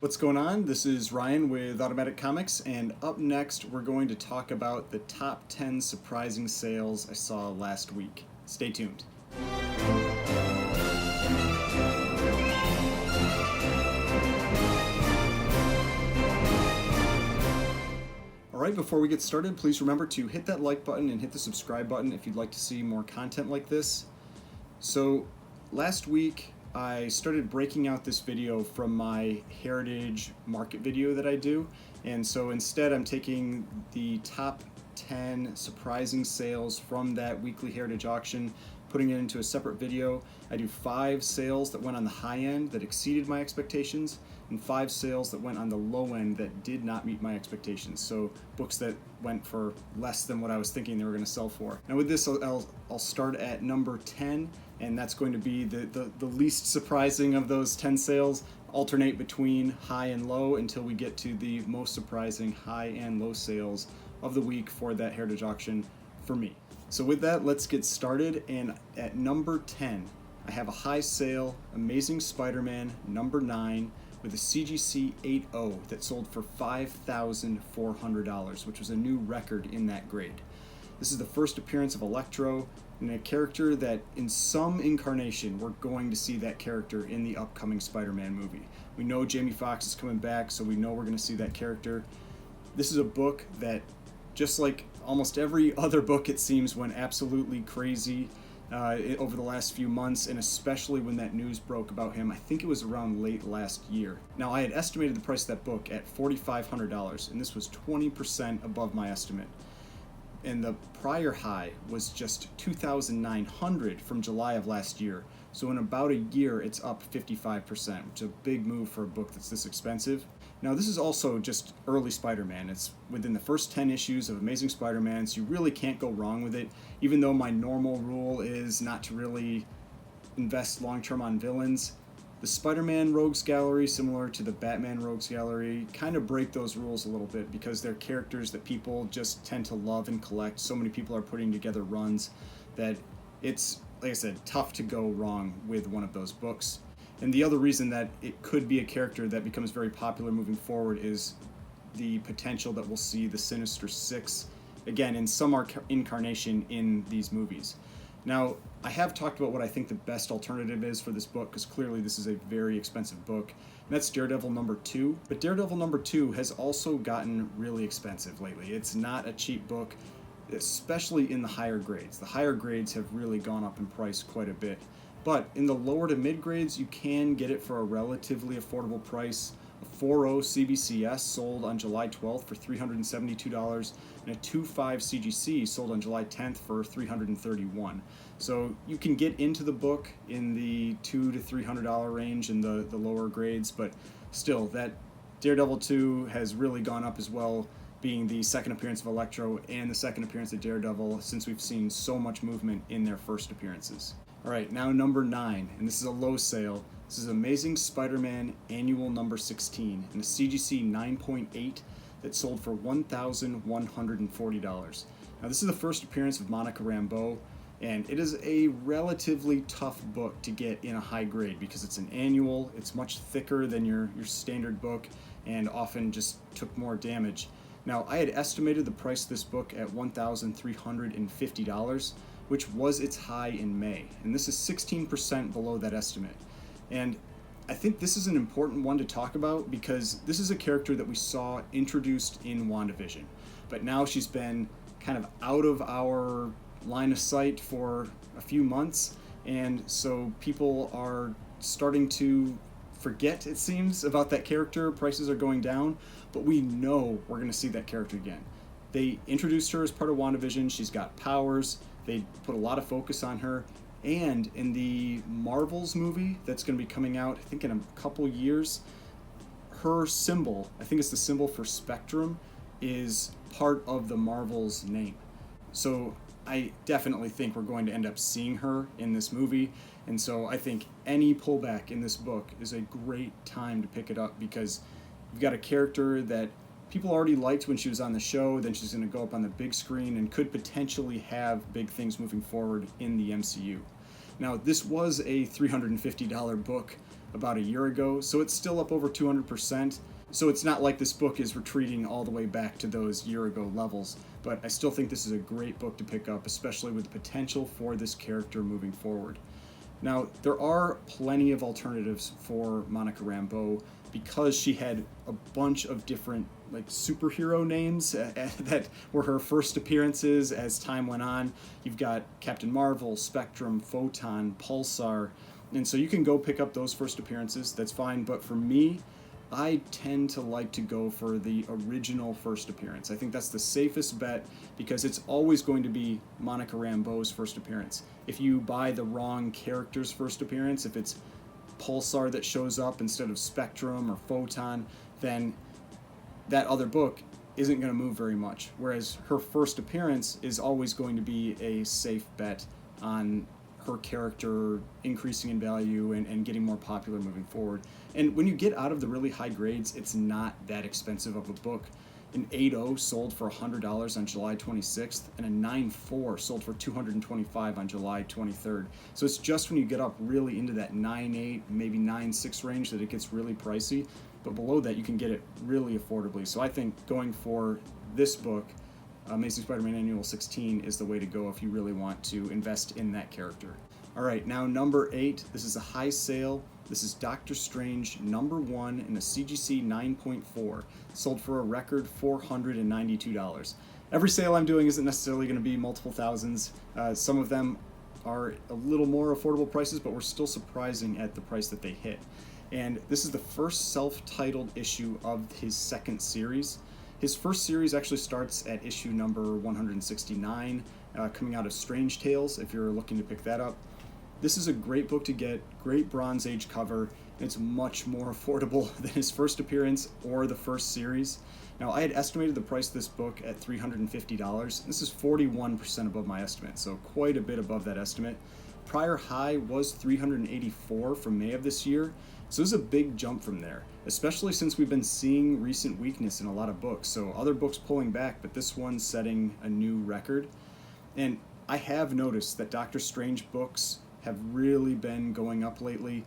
What's going on? This is Ryan with Automatic Comics, and up next we're going to talk about the top 10 surprising sales I saw last week. Stay tuned. Alright, before we get started, please remember to hit that like button and hit the subscribe button if you'd like to see more content like this. So, last week I started breaking out this video from my Heritage Market video that I do, and so instead I'm taking the top 10 surprising sales from that weekly Heritage auction, putting it into a separate video. I do 5 sales that went on the high end that exceeded my expectations, and 5 sales that went on the low end that did not meet my expectations. So books that went for less than what I was thinking they were going to sell for. Now with this, I'll start at number 10, and that's going to be the least surprising of those 10 sales. Alternate between high and low until we get to the most surprising high and low sales of the week for that Heritage auction for me. So with that, let's get started. And at number 10, I have a high sale, Amazing Spider-Man number 9, with a CGC 8.0 that sold for $5,400, which was a new record in that grade. This is the first appearance of Electro, and a character that in some incarnation we're going to see that character in the upcoming Spider-Man movie. We know Jamie Foxx is coming back, so we know we're going to see that character. This is a book that, just like almost every other book it seems, went absolutely crazy over the last few months, and especially when that news broke about him. I think it was around late last year. Now, I had estimated the price of that book at $4,500, and this was 20% above my estimate. And the prior high was just $2,900 from July of last year. So in about a year, it's up 55%, which is a big move for a book that's this expensive. Now, this is also just early Spider-Man. It's within the first 10 issues of Amazing Spider-Man, so you really can't go wrong with it, even though my normal rule is not to really invest long-term on villains. The Spider-Man Rogues Gallery, similar to the Batman Rogues Gallery, kind of break those rules a little bit because they're characters that people just tend to love and collect. So many people are putting together runs that it's, like I said, tough to go wrong with one of those books. And the other reason that it could be a character that becomes very popular moving forward is the potential that we'll see the Sinister Six, again, in some incarnation in these movies. Now, I have talked about what I think the best alternative is for this book, because clearly this is a very expensive book, and that's Daredevil number 2. But Daredevil number 2 has also gotten really expensive lately. It's not a cheap book, especially in the higher grades. The higher grades have really gone up in price quite a bit. But in the lower to mid grades, you can get it for a relatively affordable price. A 4.0 CBCS sold on July 12th for $372, and a 2.5 CGC sold on July 10th for $331. So you can get into the book in the $200 to $300 range in the lower grades, but still, that Daredevil 2 has really gone up as well, being the second appearance of Electro and the second appearance of Daredevil, since we've seen so much movement in their first appearances. Alright, now number 9, and this is a low sale. This is Amazing Spider-Man Annual number 16, and a CGC 9.8 that sold for $1,140. Now this is the first appearance of Monica Rambeau, and it is a relatively tough book to get in a high grade because it's an annual, it's much thicker than your standard book, and often just took more damage. Now, I had estimated the price of this book at $1,350, which was its high in May, and this is 16% below that estimate. And I think this is an important one to talk about because this is a character that we saw introduced in WandaVision, but now she's been kind of out of our line of sight for a few months, and so people are starting to forget, it seems, about that character. Prices are going down, but we know we're going to see that character again. They introduced her as part of WandaVision. She's got powers. They put a lot of focus on her. And in the Marvels movie that's going to be coming out, I think in a couple years, her symbol, I think it's the symbol for Spectrum, is part of the Marvels name. So I definitely think we're going to end up seeing her in this movie. And so I think any pullback in this book is a great time to pick it up because you've got a character that people already liked when she was on the show, then she's going to go up on the big screen and could potentially have big things moving forward in the MCU. Now, this was a $350 book about a year ago, so it's still up over 200%. So it's not like this book is retreating all the way back to those year ago levels, but I still think this is a great book to pick up, especially with the potential for this character moving forward. Now, there are plenty of alternatives for Monica Rambeau because she had a bunch of different like superhero names that were her first appearances as time went on. You've got Captain Marvel, Spectrum, Photon, Pulsar, and so you can go pick up those first appearances, that's fine, but for me, I tend to like to go for the original first appearance. I think that's the safest bet because it's always going to be Monica Rambeau's first appearance. If you buy the wrong character's first appearance, if it's Pulsar that shows up instead of Spectrum or Photon, then that other book isn't going to move very much. Whereas her first appearance is always going to be a safe bet on her character increasing in value and getting more popular moving forward. And when you get out of the really high grades, it's not that expensive of a book. An 8.0 sold for $100 on July 26th, and a 9.4 sold for $225 on July 23rd. So it's just when you get up really into that 9.8, maybe 9.6 range that it gets really pricey. But below that, you can get it really affordably. So I think going for this book, Amazing Spider-Man Annual 16, is the way to go if you really want to invest in that character. All right, now number 8. This is a high sale. This is Doctor Strange #1 in a CGC 9.4, sold for a record $492. Every sale I'm doing isn't necessarily going to be multiple thousands. Some of them are a little more affordable prices, but we're still surprising at the price that they hit. And this is the first self-titled issue of his second series. His first series actually starts at issue number 169, coming out of Strange Tales, if you're looking to pick that up. This is a great book to get, great Bronze Age cover, and it's much more affordable than his first appearance or the first series. Now, I had estimated the price of this book at $350. This is 41% above my estimate, so quite a bit above that estimate. Prior high was $384 from May of this year, so this is a big jump from there, especially since we've been seeing recent weakness in a lot of books. So other books pulling back, but this one's setting a new record. And I have noticed that Doctor Strange books have really been going up lately.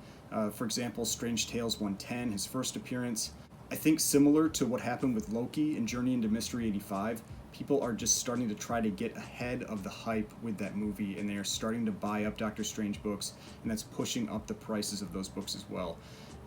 For example, Strange Tales 110, his first appearance. I think similar to what happened with Loki and Journey into Mystery 85, people are just starting to try to get ahead of the hype with that movie, and they are starting to buy up Doctor Strange books, and that's pushing up the prices of those books as well.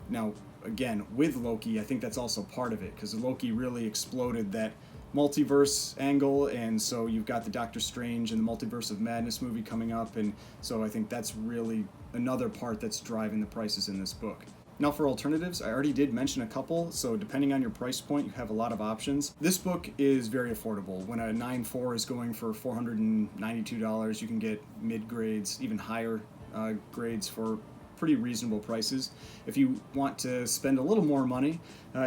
Now, again, with Loki, I think that's also part of it, because Loki really exploded that multiverse angle, and so you've got the Doctor Strange and the Multiverse of Madness movie coming up, and so I think that's really another part that's driving the prices in this book. Now for alternatives, I already did mention a couple, so depending on your price point, you have a lot of options. This book is very affordable. When a 9.4 is going for $492, you can get mid-grades, even higher grades for pretty reasonable prices. If you want to spend a little more money,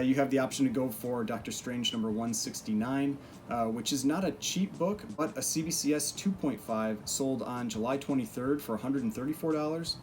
you have the option to go for Doctor Strange #169, which is not a cheap book, but a CBCS 2.5 sold on July 23rd for $134.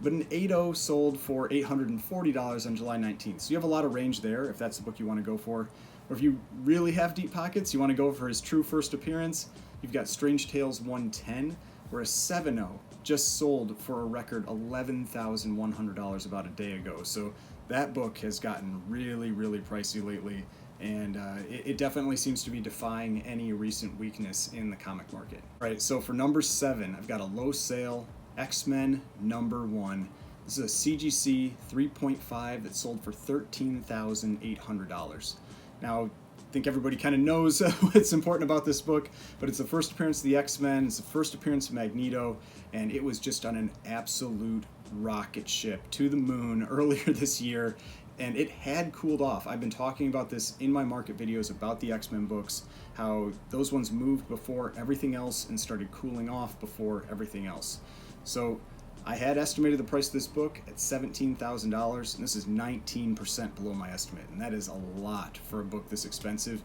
But an 8.0 sold for $840 on July 19th. So you have a lot of range there if that's the book you want to go for. Or if you really have deep pockets, you want to go for his true first appearance, you've got Strange Tales 110, where a 7.0 just sold for a record $11,100 about a day ago. So that book has gotten really, really pricey lately, and it definitely seems to be defying any recent weakness in the comic market. All right, so for number 7, I've got a low sale XMen #1. This is a CGC 3.5 that sold for $13,800. Now, I think everybody kind of knows what's important about this book, but it's the first appearance of the X-Men, it's the first appearance of Magneto, and it was just on an absolute rocket ship to the moon earlier this year, and it had cooled off. I've been talking about this in my market videos about the X-Men books, how those ones moved before everything else and started cooling off before everything else. So I had estimated the price of this book at $17,000, and this is 19% below my estimate, and that is a lot for a book this expensive.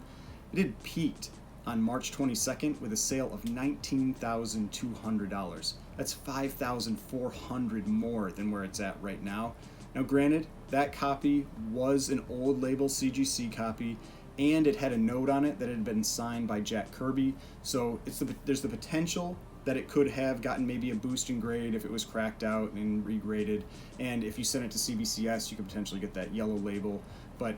It had peaked on March 22nd with a sale of $19,200. That's $5,400 more than where it's at right now. Now granted, that copy was an old label CGC copy, and it had a note on it that had been signed by Jack Kirby, so there's the potential that it could have gotten maybe a boost in grade if it was cracked out and regraded. And if you sent it to CBCS, you could potentially get that yellow label. But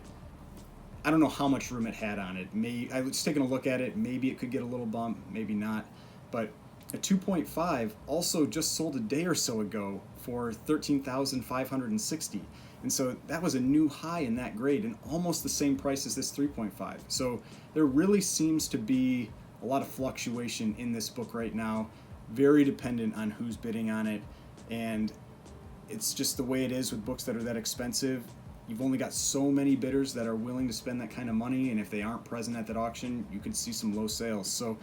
I don't know how much room it had on it. I was taking a look at it. Maybe it could get a little bump, maybe not. But a 2.5 also just sold a day or so ago for $13,560. And so that was a new high in that grade and almost the same price as this 3.5. So there really seems to be a lot of fluctuation in this book right now, very dependent on who's bidding on it. And it's just the way it is with books that are that expensive. You've only got so many bidders that are willing to spend that kind of money, and if they aren't present at that auction, you could see some low sales. So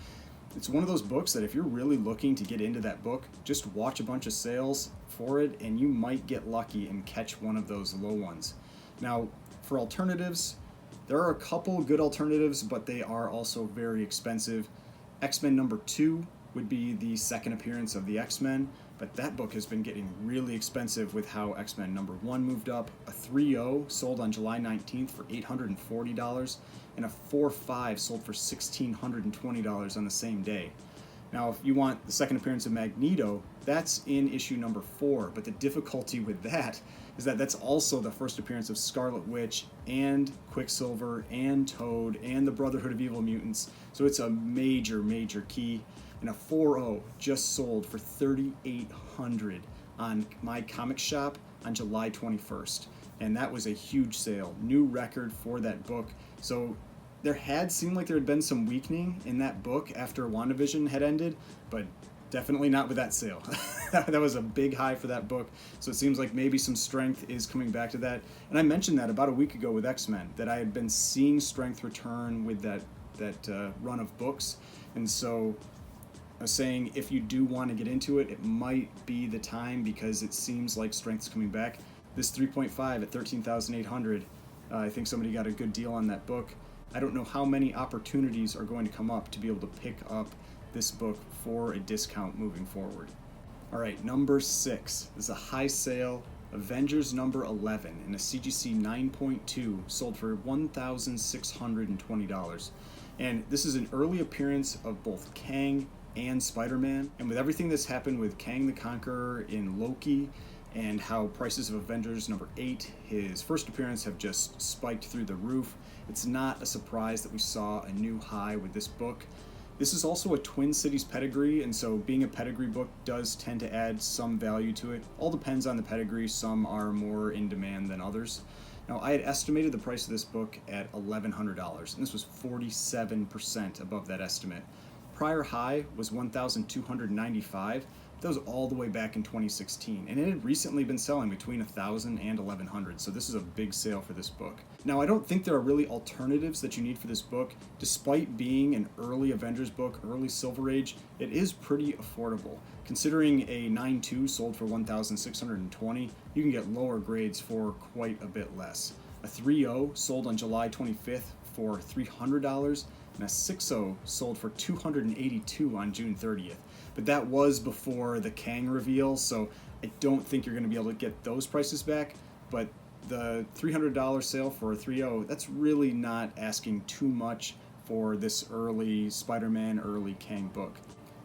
it's one of those books that if you're really looking to get into that book, just watch a bunch of sales for it, and you might get lucky and catch one of those low ones. Now, for alternatives, there are a couple good alternatives, but they are also very expensive. XMen number 2 would be the second appearance of the XMen, but that book has been getting really expensive with how XMen number 1 moved up. A 3.0 sold on July 19th for $840, and a 4.5 sold for $1,620 on the same day. Now, if you want the second appearance of Magneto, that's in issue number 4, but the difficulty with that is that that's also the first appearance of Scarlet Witch and Quicksilver and Toad and the Brotherhood of Evil Mutants, so it's a major, major key. And a 4.0 just sold for $3,800 on my comic shop on July 21st, and that was a huge sale, new record for that book. So there had seemed like there had been some weakening in that book after WandaVision had ended, but definitely not with that sale. That was a big high for that book, so it seems like maybe some strength is coming back to that. And I mentioned that about a week ago with X-Men, that I had been seeing strength return with that run of books, and so I was saying if you do want to get into it, it might be the time because it seems like strength's coming back. This 3.5 at $13,800, I think somebody got a good deal on that book. I don't know how many opportunities are going to come up to be able to pick up this book for a discount moving forward. All right, number 6. This is a high sale, Avengers number 11 in a CGC 9.2, sold for $1,620. And this is an early appearance of both Kang and SpiderMan. And with everything that's happened with Kang the Conqueror in Loki, and how prices of Avengers number 8, his first appearance, have just spiked through the roof, it's not a surprise that we saw a new high with this book. This is also a Twin Cities pedigree, and so being a pedigree book does tend to add some value to it. All depends on the pedigree. Some are more in demand than others. Now, I had estimated the price of this book at $1,100, and this was 47% above that estimate. Prior high was $1,295. That was all the way back in 2016, and it had recently been selling between $1,000 and $1,100, so this is a big sale for this book. Now, I don't think there are really alternatives that you need for this book. Despite being an early Avengers book, early Silver Age, it is pretty affordable. Considering a 9.2 sold for $1,620, you can get lower grades for quite a bit less. A 3.0 sold on July 25th for $300, and a 6.0 sold for $282 on June 30th. But that was before the Kang reveal, so I don't think you're going to be able to get those prices back. But the $300 sale for a 3.0, that's really not asking too much for this early Spider-Man, early Kang book.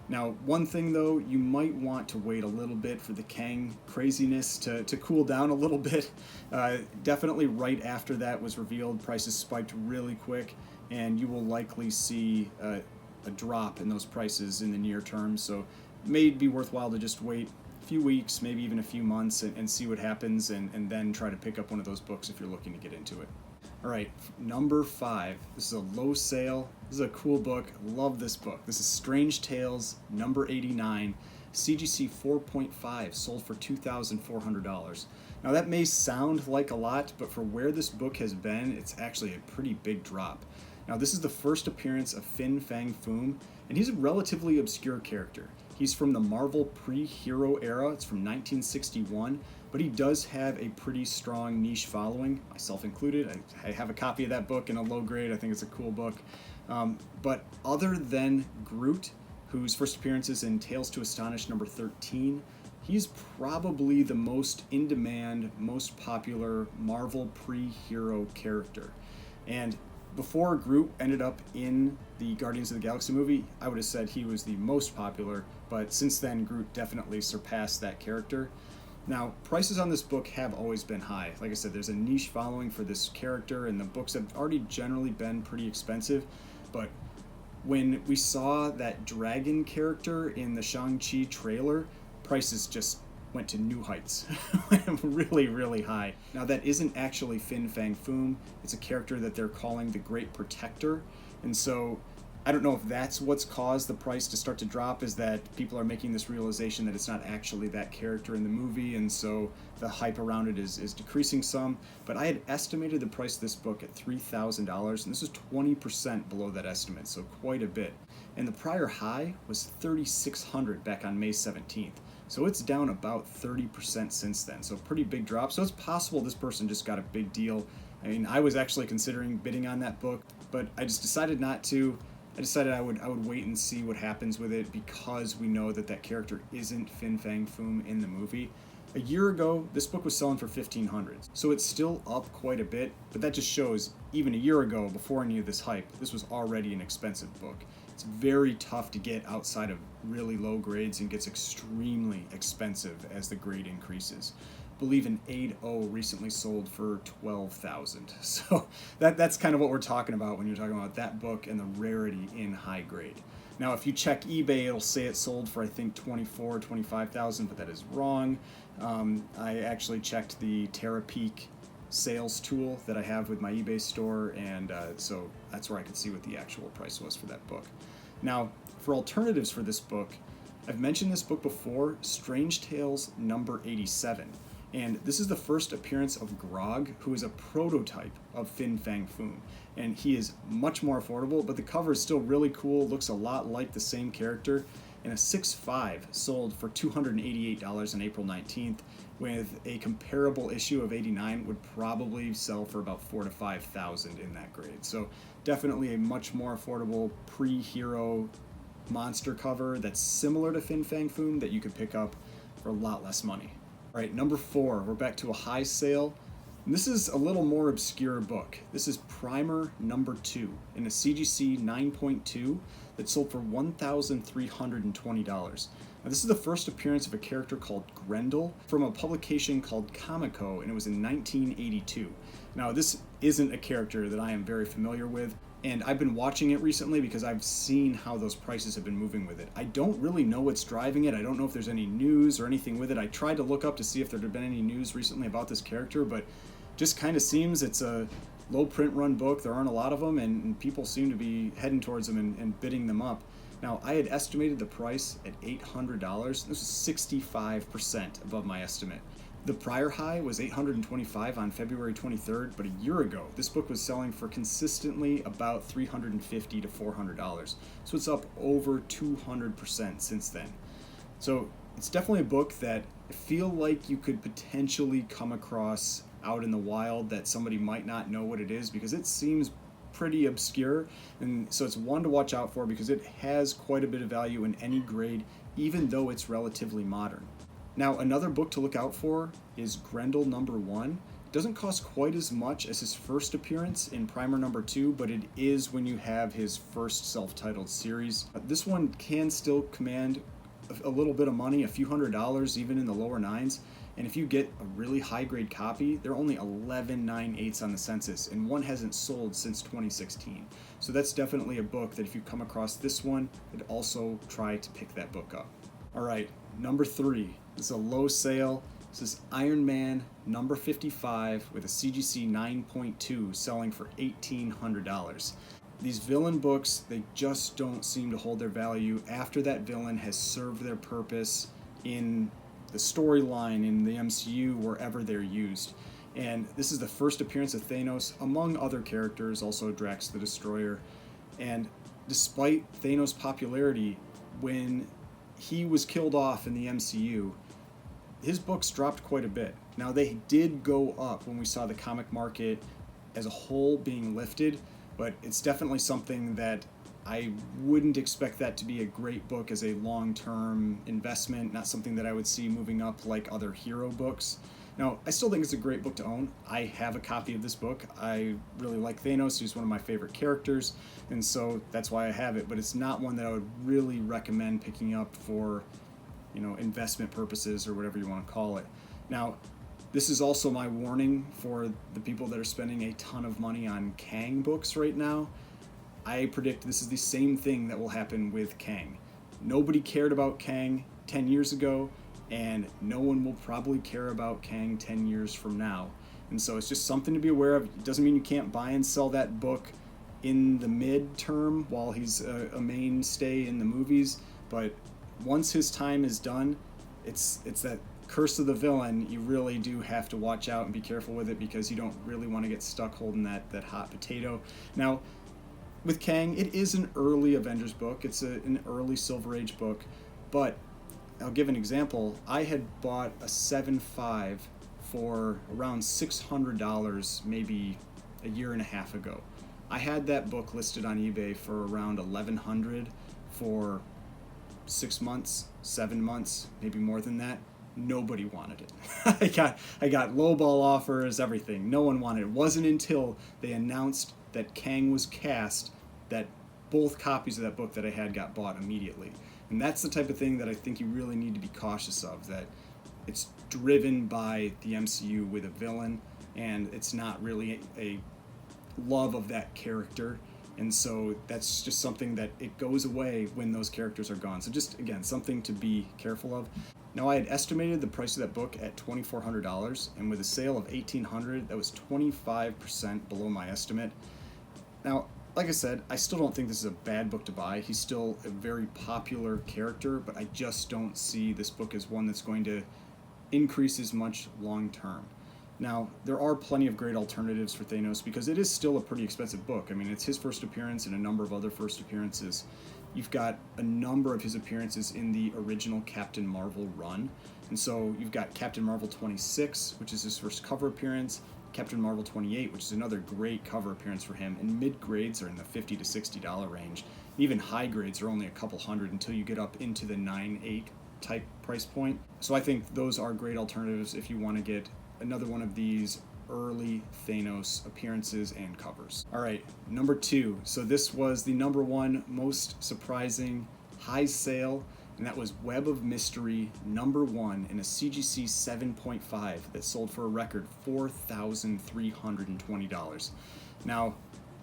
Now, one thing though, you might want to wait a little bit for the Kang craziness to cool down a little bit. Definitely right after that was revealed, prices spiked really quick, and you will likely see a drop in those prices in the near term, so it may be worthwhile to just wait a few weeks, maybe even a few months, and see what happens, and then try to pick up one of those books if you're looking to get into it. All right, number 5. This is a low sale. This is a cool book. Love this book. This is Strange Tales, number 89, CGC 4.5, sold for $2,400. Now that may sound like a lot, but for where this book has been, it's actually a pretty big drop. Now, this is the first appearance of Fin Fang Foom, and he's a relatively obscure character. He's from the Marvel pre-hero era. It's from 1961, but he does have a pretty strong niche following, myself included. I have a copy of that book in a low grade. I think it's a cool book. But other than Groot, whose first appearance is in Tales to Astonish number 13, he's probably the most in-demand, most popular Marvel pre-hero character. And before Groot ended up in the Guardians of the Galaxy movie, I would have said he was the most popular, but since then, Groot definitely surpassed that character. Now, prices on this book have always been high. Like I said, there's a niche following for this character, and the books have already generally been pretty expensive, but when we saw that dragon character in the Shang-Chi trailer, prices just went to new heights. Really, really high. Now, that isn't actually Fin Fang Foom. It's a character that they're calling the Great Protector. And so I don't know if that's what's caused the price to start to drop, is that people are making this realization that it's not actually that character in the movie, and so the hype around it is decreasing some. But I had estimated the price of this book at $3,000, and this is 20% below that estimate, so quite a bit. And the prior high was $3,600 back on May 17th. So it's down about 30% since then, so pretty big drop. So it's possible this person just got a big deal. I mean, I was actually considering bidding on that book, but I just decided not to. I decided I would wait and see what happens with it, because we know that that character isn't Fin Fang Foom in the movie. A year ago, this book was selling for $1,500, so it's still up quite a bit, but that just shows even a year ago, before any of this hype, this was already an expensive book. It's very tough to get outside of really low grades and gets extremely expensive as the grade increases. I believe an 8.0 recently sold for $12,000. So that's kind of what we're talking about when you're talking about that book and the rarity in high grade. Now, if you check eBay, it'll say it sold for, I think, $24,000, $25,000, but that is wrong. I actually checked the TerraPeak sales tool that I have with my eBay store, and so that's where I could see what the actual price was for that book. Now, for alternatives for this book, I've mentioned this book before, Strange Tales number 87. And this is the first appearance of Grog, who is a prototype of Fin Fang Foom. And he is much more affordable, but the cover is still really cool, looks a lot like the same character. And a 6.5 sold for $288 on April 19th, with a comparable issue of 89 would probably sell for about $4,000 to $5,000 in that grade. So definitely a much more affordable pre-hero monster cover that's similar to Fin Fang Foom that you could pick up for a lot less money. All right, number 4, we're back to a high sale. And this is a little more obscure book. This is Primer number 2 in a CGC 9.2 that sold for $1,320. Now, this is the first appearance of a character called Grendel from a publication called Comico, and it was in 1982. Now, this isn't a character that I am very familiar with, and I've been watching it recently because I've seen how those prices have been moving with it. I don't really know what's driving it. I don't know if there's any news or anything with it. I tried to look up to see if there had been any news recently about this character, but just kind of seems it's a low print run book. There aren't a lot of them, and people seem to be heading towards them and bidding them up. Now, I had estimated the price at $800. This is 65% above my estimate. The prior high was $825 on February 23rd, but a year ago, this book was selling for consistently about $350 to $400. So it's up over 200% since then. So it's definitely a book that I feel like you could potentially come across out in the wild, that somebody might not know what it is, because it seems pretty obscure, and so it's one to watch out for because it has quite a bit of value in any grade, even though it's relatively modern. Now, another book to look out for is Grendel number 1. It doesn't cost quite as much as his first appearance in Primer number 2, but it is when you have his first self-titled series. This one can still command a little bit of money, a few $100s, even in the lower 9s. And if you get a really high-grade copy, there are only 11 9/8 on the census, and one hasn't sold since 2016. So that's definitely a book that if you come across this one, I'd also try to pick that book up. All right, number 3. This is a low sale. This is Iron Man number 55 with a CGC 9.2 selling for $1,800. These villain books, they just don't seem to hold their value after that villain has served their purpose in the storyline, in the MCU, wherever they're used. And this is the first appearance of Thanos, among other characters, also Drax the Destroyer. And despite Thanos' popularity, when he was killed off in the MCU, his books dropped quite a bit. Now, they did go up when we saw the comic market as a whole being lifted, but it's definitely something that I wouldn't expect that to be a great book as a long-term investment, not something that I would see moving up like other hero books. Now, I still think it's a great book to own. I have a copy of this book. I really like Thanos. He's one of my favorite characters, and so that's why I have it. But it's not one that I would really recommend picking up for, investment purposes or whatever you want to call it. Now, this is also my warning for the people that are spending a ton of money on Kang books right now. I predict this is the same thing that will happen with Kang. Nobody cared about Kang 10 years ago, and no one will probably care about Kang 10 years from now. And so it's just something to be aware of. It doesn't mean you can't buy and sell that book in the mid-term while he's a mainstay in the movies, but once his time is done, it's that curse of the villain. You really do have to watch out and be careful with it, because you don't really want to get stuck holding that hot potato. Now, with Kang, it is an early Avengers book. It's an early Silver Age book, but I'll give an example. I had bought a 7.5 for around $600 maybe a year and a half ago. I had that book listed on eBay for around $1,100 for 6 months, 7 months, maybe more than that. Nobody wanted it. I got lowball offers, everything. No one wanted it. It wasn't until they announced that Kang was cast that both copies of that book that I had got bought immediately. And that's the type of thing that I think you really need to be cautious of, that it's driven by the MCU with a villain, and it's not really a love of that character. And so that's just something that it goes away when those characters are gone. So just, again, something to be careful of. Now, I had estimated the price of that book at $2,400, and with a sale of $1,800, that was 25% below my estimate. Now, like I said, I still don't think this is a bad book to buy. He's still a very popular character, but I just don't see this book as one that's going to increase as much long term. Now, there are plenty of great alternatives for Thanos, because it is still a pretty expensive book. I mean, it's his first appearance and a number of other first appearances. You've got a number of his appearances in the original Captain Marvel run. And so you've got Captain Marvel 26, which is his first cover appearance, Captain Marvel 28, which is another great cover appearance for him, and mid-grades are in the $50 to $60 range. Even high grades are only a couple hundred until you get up into the 9.8 type price point. So I think those are great alternatives if you want to get another one of these early Thanos appearances and covers. All right, number 2. So this was the number 1 most surprising high sale, and that was Web of Mystery number 1 in a CGC 7.5 that sold for a record $4,320. Now,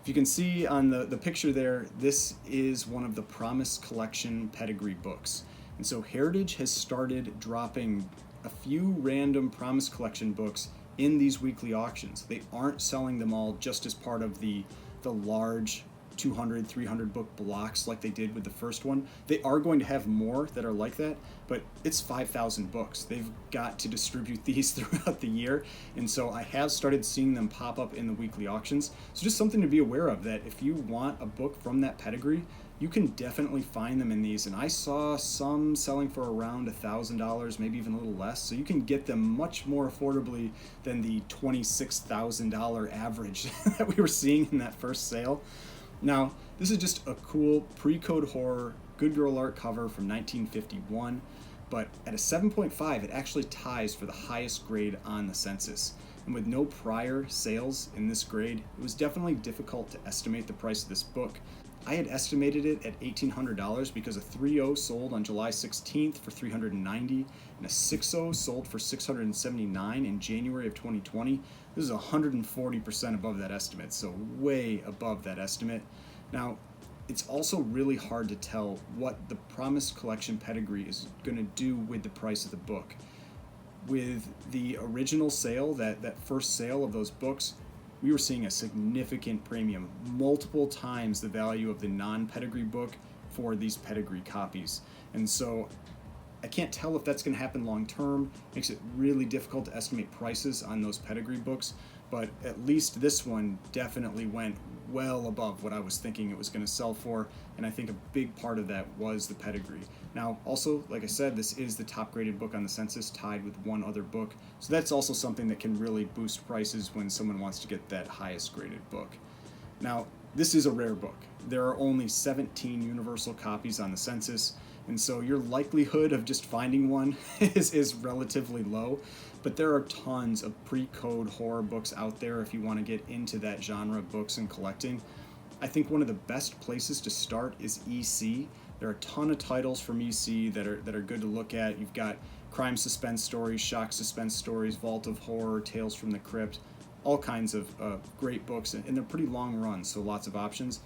if you can see on the picture there, this is one of the Promise Collection pedigree books. And so Heritage has started dropping a few random Promise Collection books in these weekly auctions. They aren't selling them all just as part of the large 200, 300 book blocks like they did with the first one. They are going to have more that are like that, but it's 5,000 books. They've got to distribute these throughout the year, and so I have started seeing them pop up in the weekly auctions. So just something to be aware of, that if you want a book from that pedigree, you can definitely find them in these, and I saw some selling for around $1,000, maybe even a little less, so you can get them much more affordably than the $26,000 average that we were seeing in that first sale. Now, this is just a cool pre-code horror Good Girl art cover from 1951, but at a 7.5, it actually ties for the highest grade on the census. And with no prior sales in this grade, it was definitely difficult to estimate the price of this book. I had estimated it at $1,800 because a 3.0 sold on July 16th for $390, and a 6.0 sold for $679 in January of 2020. This is 140% above that estimate, so way above that estimate. Now, it's also really hard to tell what the Promise Collection pedigree is going to do with the price of the book. With the original sale, that first sale of those books, we were seeing a significant premium, multiple times the value of the non-pedigree book for these pedigree copies. And so I can't tell if that's going to happen long term. Makes it really difficult to estimate prices on those pedigree books, but at least this one definitely went well above what I was thinking it was going to sell for, and I think a big part of that was the pedigree. Now, also, like I said, this is the top graded book on the census, tied with one other book, so that's also something that can really boost prices when someone wants to get that highest graded book. Now, this is a rare book. There are only 17 universal copies on the census, and so your likelihood of just finding one is relatively low. But there are tons of pre-code horror books out there if you want to get into that genre of books and collecting. I think one of the best places to start is EC. There are a ton of titles from EC that are good to look at. You've got crime suspense stories, shock suspense stories, Vault of Horror, Tales from the Crypt, all kinds of great books, and they're pretty long runs, so lots of options.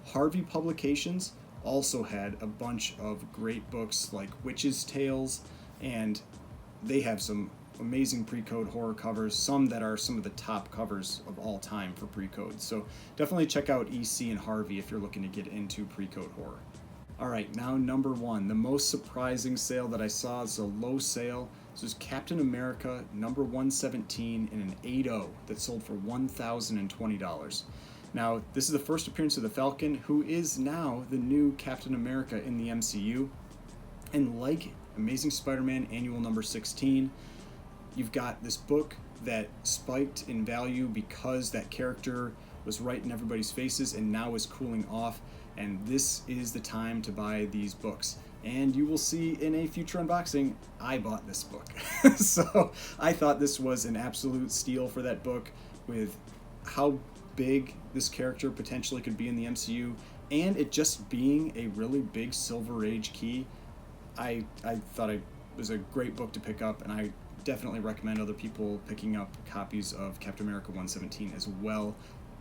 Harvey Publications also had a bunch of great books like Witches' Tales, and they have some amazing pre-code horror covers, some that are some of the top covers of all time for pre-code. So definitely check out EC and Harvey if you're looking to get into pre-code horror. Alright, now number 1, the most surprising sale that I saw is a low sale. This was Captain America number 117 in an 8.0 that sold for $1,020. Now, this is the first appearance of the Falcon, who is now the new Captain America in the MCU. And like Amazing Spider-Man Annual number 16, you've got this book that spiked in value because that character was right in everybody's faces and now is cooling off. And this is the time to buy these books. And you will see in a future unboxing, I bought this book. So I thought this was an absolute steal for that book, with how big this character potentially could be in the MCU, and it just being a really big Silver Age key. I thought it was a great book to pick up, and I definitely recommend other people picking up copies of Captain America 117 as well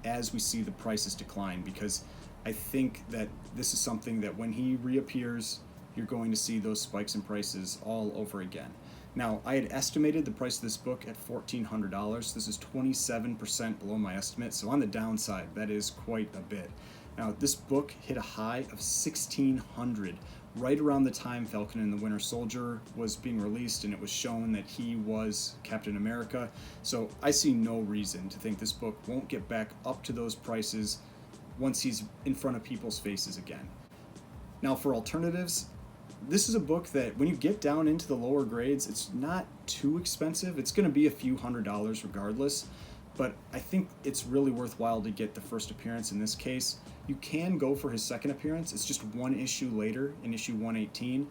as we see the prices decline, because I think that this is something that when he reappears, you're going to see those spikes in prices all over again. Now, I had estimated the price of this book at $1,400. This is 27% below my estimate, so on the downside, that is quite a bit. Now, this book hit a high of $1,600 right around the time Falcon and the Winter Soldier was being released, and it was shown that he was Captain America. So I see no reason to think this book won't get back up to those prices once he's in front of people's faces again. Now, for alternatives, this is a book that when you get down into the lower grades, it's not too expensive. It's going to be a few $100s regardless, but I think it's really worthwhile to get the first appearance in this case. You can go for his second appearance. It's just one issue later in issue 118,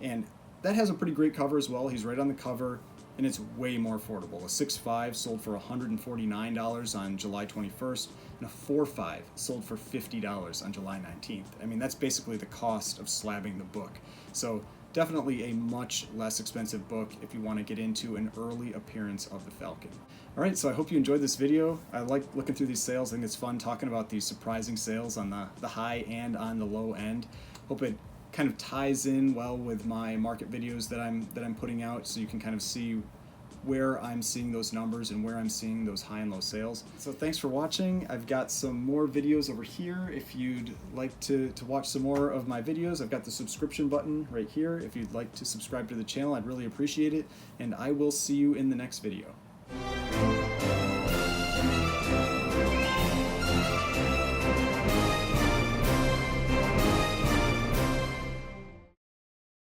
and that has a pretty great cover as well. He's right on the cover, and it's way more affordable. A 6.5 sold for $149 on July 21st, and a 4.5 sold for $50 on July 19th. I mean, that's basically the cost of slabbing the book. So definitely a much less expensive book if you want to get into an early appearance of the Falcon. Alright, so I hope you enjoyed this video. I like looking through these sales. I think it's fun talking about these surprising sales on the high and on the low end. Hope it kind of ties in well with my market videos that I'm putting out, so you can kind of see where I'm seeing those numbers and where I'm seeing those high and low sales. So thanks for watching. I've got some more videos over here if you'd like to watch some more of my videos. I've got the subscription button right here. If you'd like to subscribe to the channel, I'd really appreciate it, and I will see you in the next video.